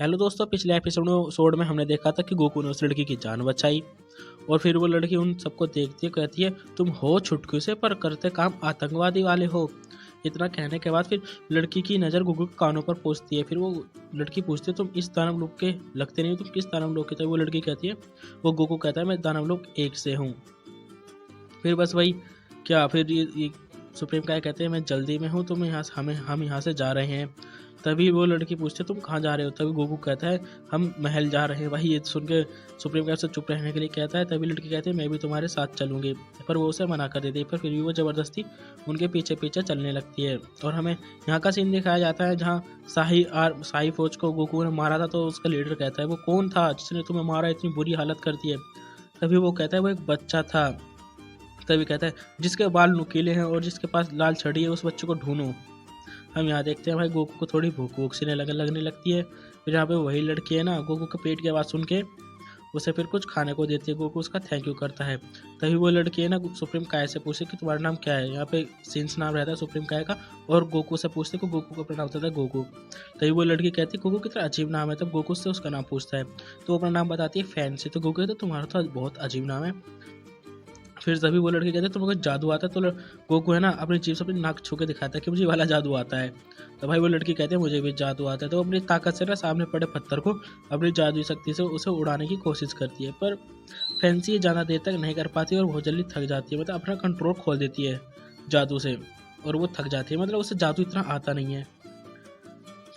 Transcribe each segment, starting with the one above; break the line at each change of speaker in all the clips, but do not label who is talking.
Hello दोस्तों, पिछले episode में हमने देखा था कि गोकू ने उस लड़की की जान बचाई और फिर वो लड़की उन सबको देखती है, कहती है तुम हो छुटकू से पर करते काम आतंकवादी वाले हो। इतना कहने के बाद फिर लड़की की नज़र गोकू के कानों पर पहुंचती है। फिर वो लड़की पूछती है तुम इस दानव लोग के लगते नहीं हो, तुम किस दानव लोग के थे। वो लड़की कहती है, वो गोकू कहता है मैं दानव लोग एक से हूँ। फिर बस वही क्या फिर ये सुप्रीम काय कहते हैं मैं जल्दी में हूँ, तुम यहाँ से हम यहाँ से जा रहे हैं। तभी वो लड़की पूछती है तुम कहाँ जा रहे हो। तभी गोकू कहता है हम महल जा रहे हैं। वही ये सुन के सुप्रीम काय से चुप रहने के लिए कहता है। तभी लड़की कहती है मैं भी तुम्हारे साथ चलूँगी, पर वो उसे मना कर देती है। पर फिर भी वो ज़बरदस्ती उनके पीछे पीछे चलने लगती है। और हमें यहाँ का सीन दिखाया जाता है जहाँ शाही फौज को गोकू ने मारा था। तो उसका लीडर कहता है वो कौन था जिसने तुम्हें मारा, इतनी बुरी हालत कर दी है। तभी वो कहता है वो एक बच्चा था। तभी कहता है जिसके बाल नुकीले हैं और जिसके पास लाल छड़ी है उस बच्चे को ढूंढो। हम यहाँ देखते हैं भाई गोकू को थोड़ी भूख वूख सी लगने लगती है। फिर यहाँ पे वही लड़की है ना, गोकू के पेट की आवाज़ सुन के उसे फिर कुछ खाने को देती है। गोकू उसका थैंक यू करता है। तभी वो लड़की है ना सुप्रीम काय से पूछे कि तुम्हारा नाम क्या है। यहाँ पे सिंस नाम रहता है सुप्रीम काय का, और गोकू से पूछते कि गोकू का अपना नाम होता था गोकू। तभी वो लड़की कहती है गोकू कितना अजीब नाम है। तब गोकू से उसका नाम पूछता है तो वो अपना नाम बताती है फैंसी। तो गोकू कहता है तुम्हारा तो बहुत अजीब नाम है। फिर तभी वो लड़की कहते हैं तुम्हें जादू आता है। तो गोकू है ना अपनी जीभ से अपनी नाक छू के दिखाता है कि मुझे वाला जादू आता है। तो भाई वो लड़की कहते हैं मुझे भी जादू आता है। तो अपनी ताकत से ना सामने पड़े पत्थर को अपनी जादुई शक्ति से उसे उड़ाने की कोशिश करती है। पर फैंसी ये ज़्यादा देर तक नहीं कर पाती और बहुत जल्दी थक जाती है। मतलब अपना कंट्रोल खोल देती है जादू से और वो थक जाती है। मतलब उसे जादू इतना आता नहीं है।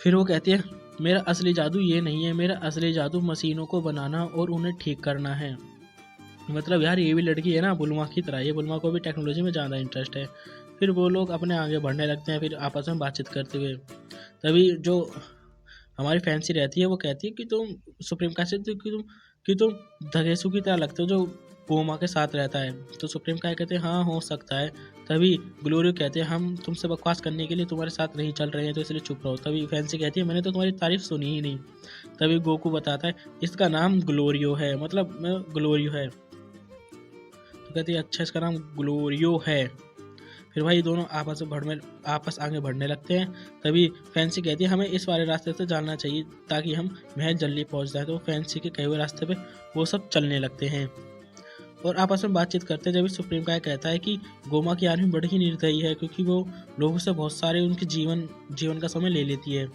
फिर वो कहती है मेरा असली जादू ये नहीं है, मेरा असली जादू मशीनों को बनाना और उन्हें ठीक करना है। मतलब यार ये भी लड़की है ना बुलमा की तरह, ये बुलमा को भी टेक्नोलॉजी में ज़्यादा इंटरेस्ट है। फिर वो लोग अपने आगे बढ़ने लगते हैं फिर आपस में बातचीत करते हुए। तभी जो हमारी फैंसी रहती है वो कहती है कि तुम सुप्रीम काय से कि तुम धगेसू की तरह लगते हो जो गोमा के साथ रहता है। तो सुप्रीम काय कहते हैं हाँ हो सकता है। तभी ग्लोरियो कहते हैं हम तुमसे बकवास करने के लिए तुम्हारे साथ नहीं चल रहे हैं तो इसलिए चुप रहो। तभी फैंसी कहती है मैंने तो तुम्हारी तारीफ सुनी ही नहीं। तभी गोकू बताता है इसका नाम ग्लोरियो है, मतलब ग्लोरियो है। तो कहती है अच्छा इसका नाम ग्लोरियो है। फिर भाई दोनों आपस आगे बढ़ने लगते हैं। तभी फैंसी कहती है हमें इस वाले रास्ते से जाना चाहिए ताकि हम महल जल्दी पहुंच जाए। तो फैंसी के कहे हुए रास्ते पे वो सब चलने लगते हैं और आपस में बातचीत करते हैं। जब सुप्रीम काय कहता है कि गोमा की आर्मी बड़ी ही निर्दयी है क्योंकि वो लोगों से बहुत सारे उनके जीवन का समय ले लेती है।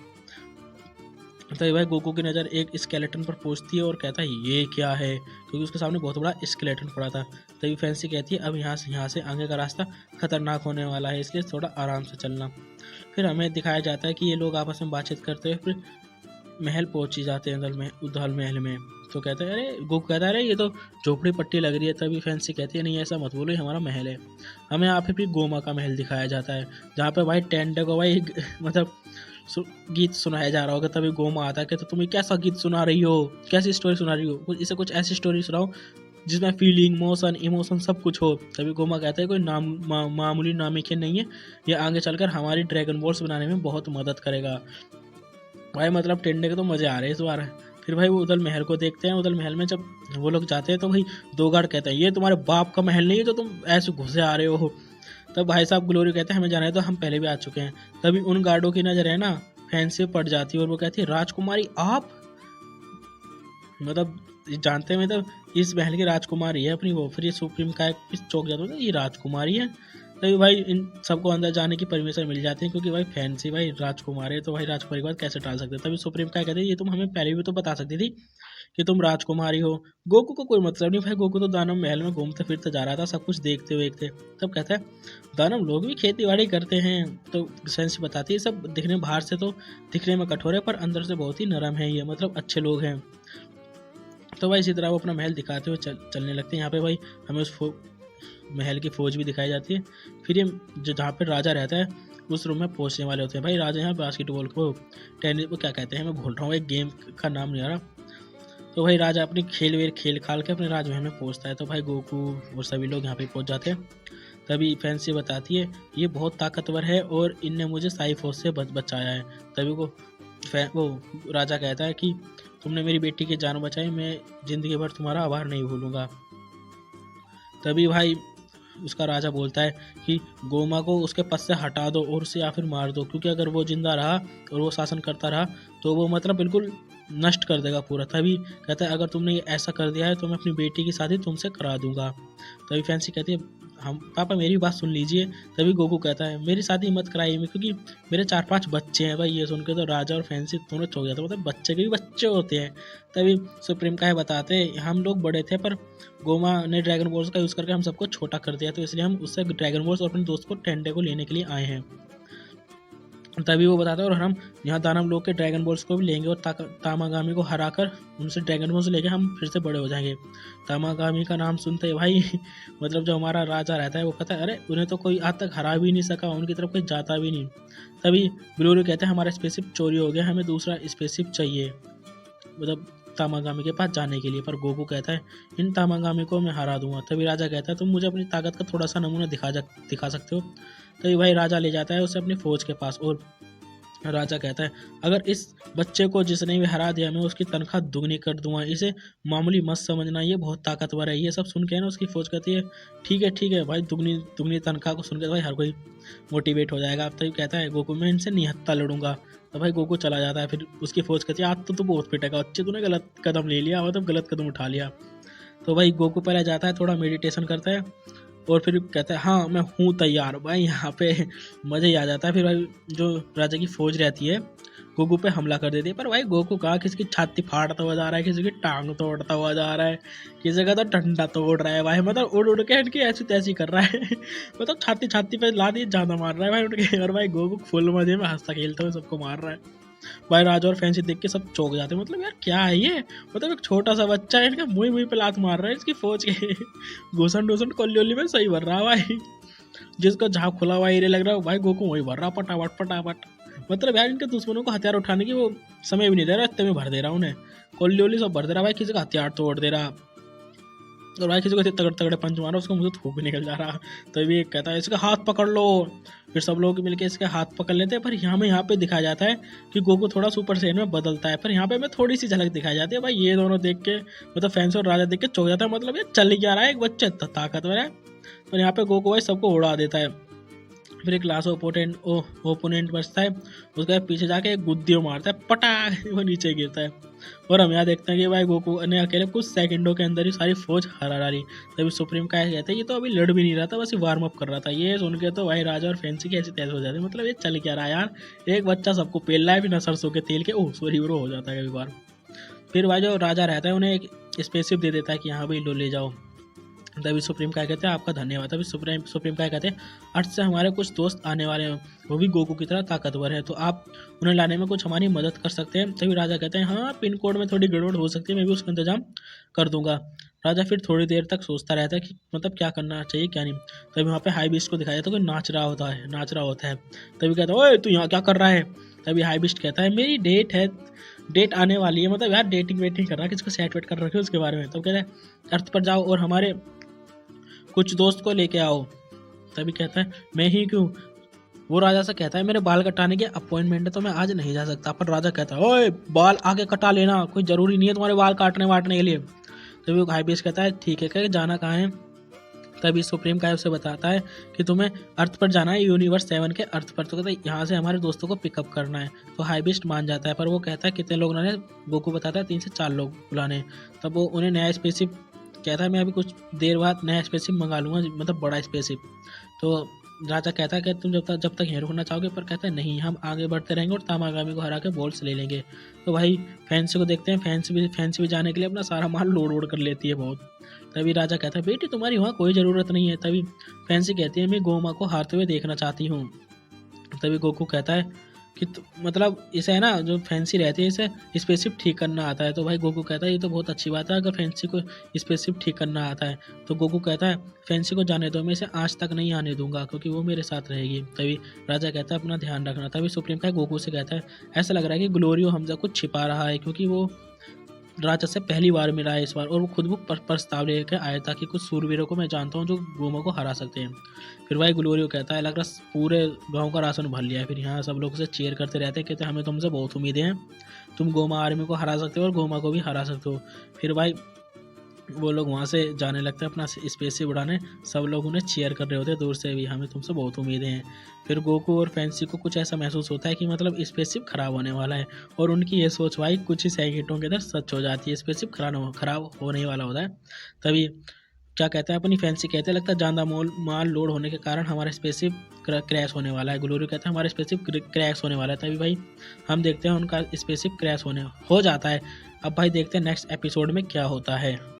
तभी भाई गोकू की नज़र एक स्केलेटन पर पहुंचती है और कहता है ये क्या है, क्योंकि उसके सामने बहुत बड़ा स्केलेटन पड़ा था। तभी फैंसी कहती है अब यहाँ से आगे का रास्ता खतरनाक होने वाला है इसलिए थोड़ा आराम से चलना। फिर हमें दिखाया जाता है कि ये लोग आपस में बातचीत करते हुए फिर महल पहुंच ही जाते हैं उदल महल में। तो कहते हैं अरे गोकू कहता है अरे ये तो झोपड़ी पट्टी लग रही है। तभी फैंसी कहती है नहीं ऐसा मत बोलो, ये हमारा महल है। हमें यहाँ पे फिर गोमा का महल दिखाया जाता है जहाँ पे भाई टेंडे को भाई मतलब गीत सुनाया जा रहा होगा। तभी गोमा आता है कि तो तुम्हें कैसा गीत सुना रही हो, कैसी स्टोरी सुना रही हो, इसे कुछ ऐसी स्टोरी सुनाओ जिसमें फीलिंग मोशन इमोशन सब कुछ हो। तभी गोमा कहता है कोई मामूली नामी खेल नहीं है, ये आगे चलकर हमारी ड्रैगन बॉल्स बनाने में बहुत मदद करेगा। भाई मतलब टेंडे के तो मज़े आ रहे हैं इस बार। फिर भाई वो उदल महल को देखते हैं। उदल महल में जब वो लोग जाते हैं तो भाई दो गार्ड कहते हैं ये तुम्हारे बाप का महल नहीं है जो तुम ऐसे घुसे आ रहे हो। तब भाई साहब ग्लोरी कहते हैं हमें जाना है तो हम पहले भी आ चुके हैं। तभी उन गार्डों की नज़र है ना फैंसी पड़ जाती है और वो कहती है राजकुमारी आप, मतलब जानते हैं मतलब इस महल की राजकुमारी है अपनी वो। फिर ये सुप्रीम काय चौक जाता है ये राजकुमारी है। तभी भाई इन सबको अंदर जाने की परमिशन मिल जाती है क्योंकि भाई फैंसी भाई राजकुमार है तो भाई राजकुमारी की बात कैसे टाल सकते हैं। तभी सुप्रीम काय कहते हैं ये तुम हमें पहले भी तो बता सकती थी कि तुम राजकुमारी हो। गोकू को कोई मतलब नहीं भाई, गोकू तो दानव महल में घूमते फिरते जा रहा था सब कुछ देखते हुए। तब कहता है दानव लोग भी खेती बाड़ी करते हैं। तो फैंसी बताती है सब दिखने बाहर से तो दिखने में कठोर है पर अंदर से बहुत ही नरम है, ये मतलब अच्छे लोग हैं। तो भाई इसी तरह वो अपना महल दिखाते हुए चलने लगते हैं। यहाँ पे भाई हमें उस महल की फौज भी दिखाई जाती है। फिर ये जो जहाँ पर राजा रहता है उस रूम में पहुँचने वाले होते हैं। भाई राजा यहाँ बास्केटबॉल को टेनिस को क्या कहते हैं मैं भूल रहा हूँ, एक गेम का नाम नहीं आ रहा। तो भाई राजा अपनी खेल खाल के अपने राजमहल में पहुँचता है। तो भाई गोकू और सभी लोग यहाँ पे पहुँच जाते हैं। तभी फैंसी बताती है ये बहुत ताकतवर है और इनने मुझे शाही फौज से बचाया है। तभी वो राजा कहता है कि तुमने मेरी बेटी की जान बचाई, मैं ज़िंदगी भर तुम्हारा आभार नहीं भूलूंगा। तभी भाई उसका राजा बोलता है कि गोमा को उसके पद से हटा दो और उसे या फिर मार दो, क्योंकि अगर वो जिंदा रहा और वो शासन करता रहा तो वो मतलब बिल्कुल नष्ट कर देगा पूरा। तभी कहता है अगर तुमने ये ऐसा कर दिया है तो मैं अपनी बेटी की शादी तुमसे करा दूंगा। तभी फैंसी कहती है हम पापा मेरी बात सुन लीजिए। तभी गोकू कहता है मेरी शादी मत कराइए क्योंकि मेरे 4-5 बच्चे हैं। भाई ये सुन के तो राजा और फैंसी दोनों चौंक जाते हैं, मतलब बच्चे के भी बच्चे होते हैं। तभी सुप्रीम काय बताते हैं हम लोग बड़े थे पर गोमा ने ड्रैगन बॉल्स का यूज़ करके हम सबको छोटा कर दिया, तो इसलिए हम उससे ड्रैगन बॉल्स और अपने दोस्त को टेंडे को लेने के लिए आए हैं। तभी वो बताता है और हम यहाँ दानव लोग के ड्रैगन बॉल्स को भी लेंगे और तामागामी को हराकर उनसे ड्रैगन बॉल्स लेके हम फिर से बड़े हो जाएंगे। तामागामी का नाम सुनते ही भाई मतलब जो हमारा राजा रहता है वो कहता है अरे उन्हें तो कोई आज तक हरा भी नहीं सका, उनकी तरफ कोई जाता भी नहीं। तभी ग्लोरी कहते हैं हमारा स्पेसशिप चोरी हो गया, हमें दूसरा स्पेसशिप चाहिए, मतलब तामागामी के पास जाने के लिए। पर गोकू कहता है इन तामागामी को मैं हरा दूंगा। तभी राजा कहता है तुम मुझे अपनी ताकत का थोड़ा सा नमूना दिखा सकते हो। तभी भाई राजा ले जाता है उसे अपनी फौज के पास और राजा कहता है अगर इस बच्चे को जिसने भी हरा दिया मैं उसकी तनख्वाह दुगनी कर दूंगा, इसे मामूली मत समझना, ये बहुत ताकतवर है। ये सब सुन के ना उसकी फौज कहती है ठीक है भाई, दुगनी तनख्वाह को सुन के भाई हर कोई मोटिवेट हो जाएगा। अब तभी कहता है गोकू मैं इनसे निहत्था लड़ूंगा। तो भाई गोकू चला जाता है। फिर उसकी फौज कहती है आज तो तू बहुत पिटेगा बच्चे, तूने गलत कदम ले लिया, मतलब गलत कदम उठा लिया। तो भाई गोकू पहले जाता है थोड़ा मेडिटेशन करता है और फिर कहता है हाँ मैं हूँ तैयार। भाई यहाँ पे मज़े ही आ जाता है। फिर भाई जो राजा की फौज रहती है गोकू पे हमला कर देती है, पर भाई गोकू कहाँ किसी की छाती फाड़ता हुआ जा रहा है, किसी की टांग तोड़ता हुआ जा रहा है, किसी का तो डंडा तोड़ रहा है भाई, मतलब उड़ उड़ के इनकी ऐसी तैसी कर रहा है मतलब छाती पे ला दी ज़्यादा मार रहा है भाई उड़ के। और भाई गोकू फुल मजे में हंसता खेलता हुआ सबको मार रहा है। भाई राजा और फैंसी देख के सब चौंक जाते हैं, मतलब यार क्या है ये, मतलब एक छोटा सा बच्चा है इनका मुंह पे लात मार रहा है इसकी फौज के घुसन कोल्ली में सही भर रहा भाई, जिसको जहाँ खुला हुआ एरिया लग रहा है भाई गोकू वही भर रहा पटापट। मतलब यार इनके दुश्मनों को हथियार उठाने की वो समय भी नहीं दे रहा, इतने में भर दे रहा उन्हें, कोल्ली सब भर दे रहा भाई, किसी का हथियार तोड़ दे रहा और भाई किसी को इतने तगड़े पंच मारा उसको मुझे थूक भी निकल जा रहा। तो ये कहता है इसका हाथ पकड़ लो। फिर सब लोग मिलके इसके हाथ पकड़ लेते हैं। पर यहाँ पे दिखाया जाता है कि गोकू थोड़ा सुपर सैयन में बदलता है। पर यहाँ पे हमें थोड़ी सी झलक दिखाई जाती है। भाई ये दोनों देख के मतलब फैंस और राजा देख के चौंक जाता है, मतलब ये चल क्या रहा है, एक बच्चा ताकतवर है। और यहाँ पे गोकू भाई सबको उड़ा देता है। फिर एक लास्ट ओपोनेंट बचता है, उसके पीछे जाके एक गुद्दियों मारता है, पटाख वो नीचे गिरता है। और हम यहाँ देखते हैं कि भाई गोकू ने अकेले कुछ सेकंडों के अंदर ही सारी फौज हरा डाली। तभी सुप्रीम काय कहते हैं ये तो अभी लड़ भी नहीं रहा था, बस ये वार्म अप कर रहा था। ये सुन के तो भाई राजा और फैंसी की ऐसी तैस हो जाती है, मतलब ये चल क्या रहा है यार, एक बच्चा सबको पेल रहा है बिना सरसों के तेल के, ओह सॉरी ब्रो हो जाता है कभी बार। फिर भाई जो राजा रहता है उन्हें एक स्पेसशिप दे देता है कि हाँ भाई लो ले जाओ। तभी सुप्रीम काय कहते हैं आपका धन्यवाद। तभी सुप्रीम काय कहते हैं अर्थ से हमारे कुछ दोस्त आने वाले हैं, वो भी गोकू की तरह ताकतवर है, तो आप उन्हें लाने में कुछ हमारी मदद कर सकते हैं। तभी राजा कहते हैं हाँ पिन कोड में थोड़ी गड़बड़ हो सकती है, मैं भी उसका इंतजाम कर दूंगा। राजा फिर थोड़ी देर तक सोचता रहता है कि मतलब क्या करना चाहिए क्या नहीं। तभी वहाँ पे हाई बीस्ट को दिखाया जाता है, कोई नाच रहा होता है। तभी कहता है ओए तू यहाँ क्या कर रहा है। तभी हाई बीस्ट कहता है मेरी डेट आने वाली है, मतलब यार डेटिंग वेटिंग कर रहा है, किसको सेट वेट कर रखे उसके बारे में। तो कहता है अर्थ पर जाओ और हमारे कुछ दोस्त को लेके आओ। तभी कहता है मैं ही क्यों। वो राजा से कहता है मेरे बाल कटाने की अपॉइंटमेंट है तो मैं आज नहीं जा सकता। पर राजा कहता है ओए बाल आगे कटा लेना, कोई जरूरी नहीं है तुम्हारे बाल काटने वाटने के लिए। तभी वो हाई बीस्ट कहता है ठीक है, कह जाना कहाँ है। तभी सुप्रीम काय उसे बताता है कि तुम्हें अर्थ पर जाना है, यूनिवर्स 7 के अर्थ पर। तो कहता है यहाँ से हमारे दोस्तों को पिकअप करना है। तो हाई बीस्ट मान जाता है, पर वो कहता है कितने लोग लाने, गोकू बताता है 3 से 4 लोग बुलाने। तब वो उन्हें नया स्पेसशिप कहता है मैं अभी कुछ देर बाद नया स्पेसशिप मंगा लूँगा, मतलब बड़ा स्पेसशिप। तो राजा कहता है कि तुम जब तक यहीं रुकना चाहोगे, पर कहता है नहीं हम आगे बढ़ते रहेंगे और तामागामी को हरा के बॉल्स ले लेंगे। तो भाई फैंसी को देखते हैं, फैंसी भी जाने के लिए अपना सारा माल लोड कर लेती है बहुत। तभी राजा कहता है बेटी तुम्हारी वहाँ कोई ज़रूरत नहीं है। तभी फैंसी कहती है मैं गोमा को हारते हुए देखना चाहती हूँ। तभी गोकू कहता है कि मतलब इसे है ना जो फैंसी रहती है इसे स्पेसशिप ठीक करना आता है। तो भाई गोकू कहता है ये तो बहुत अच्छी बात है अगर फैंसी को स्पेसशिप ठीक करना आता है। तो गोकू कहता है फैंसी को जाने दो, मैं इसे आज तक नहीं आने दूंगा क्योंकि वो मेरे साथ रहेगी। तभी राजा कहता है अपना ध्यान रखना। तभी सुप्रीम का गोकू से कहता है ऐसा लग रहा है कि ग्लोरियो हमजा कुछ छिपा रहा है, क्योंकि वो राजा से पहली बार मिला है इस बार और वो खुद वो प्रस्ताव लेकर आया था कि कुछ सूरवीरों को मैं जानता हूँ जो गोमा को हरा सकते हैं। फिर भाई ग्लोरियो कहता है लग रहा पूरे गांव का राशन भर लिया है। फिर यहाँ सब लोग उसे चीयर करते रहते हैं, कहते हैं हमें तुमसे बहुत उम्मीदें हैं, तुम गोमा आर्मी को हरा सकते हो और गोमा को भी हरा सकते हो। फिर भाई वो लोग वहाँ से जाने लगते हैं अपना स्पेसशिप उड़ाने। सब लोग उन्हें चीयर कर रहे होते हैं दूर से भी, हमें तुमसे बहुत उम्मीदें हैं। फिर गोकू और फैंसी को कुछ ऐसा महसूस होता है कि मतलब स्पेसशिप खराब होने वाला है, और उनकी ये सोच भाई कुछ ही सेकंडों के अंदर सच हो जाती है, स्पेसशिप खराब होने वाला होता है। तभी क्या कहते हैं, अपनी फैंसी कहते हैं लगता है ज़्यादा माल लोड होने के कारण हमारा स्पेसशिप क्रैश होने वाला है। ग्लोरी कहता है हमारा स्पेसशिप क्रैश होने वाला है। तभी भाई हम देखते हैं उनका स्पेसशिप क्रैश हो जाता है। अब भाई देखते हैं नेक्स्ट एपिसोड में क्या होता है।